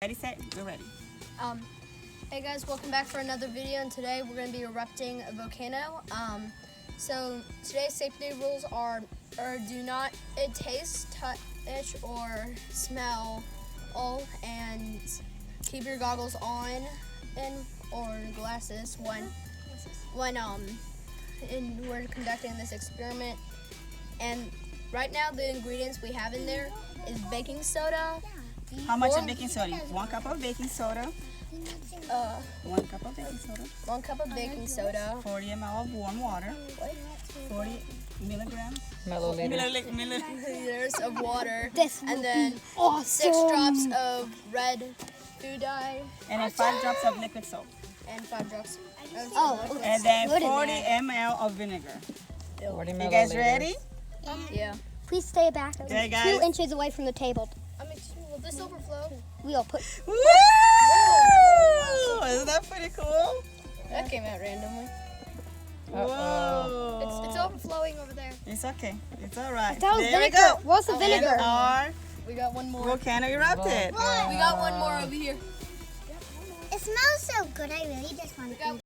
Ready, set, we're ready. Hey guys, welcome back for another video, and today we're going to be erupting a volcano. So today's safety rules are do not taste, touch, or smell all, and keep your goggles on or glasses when we're conducting this experiment. And right now the ingredients we have in there is baking soda. How much of baking soda? 1 cup of baking soda. 1 cup of baking soda. 1 cup of baking soda. 40 ml of warm water. What? 40 milligrams. Milliliters of water. And then awesome. 6 drops of red food dye. And then 5 drops of liquid soap. And 5 drops. And then 40 ml of vinegar. 40 You guys ready? Yeah. Please stay back Okay, guys. 2 inches away from the table. Will this overflow? We'll put. Woo! Isn't that pretty cool? That came out randomly. Whoa. It's overflowing over there. It's okay. It's all right. That was There we vinegar. go. What's the vinegar? And our We got one more. volcano erupted. We got one more over here. It smells so good. I really just want to eat.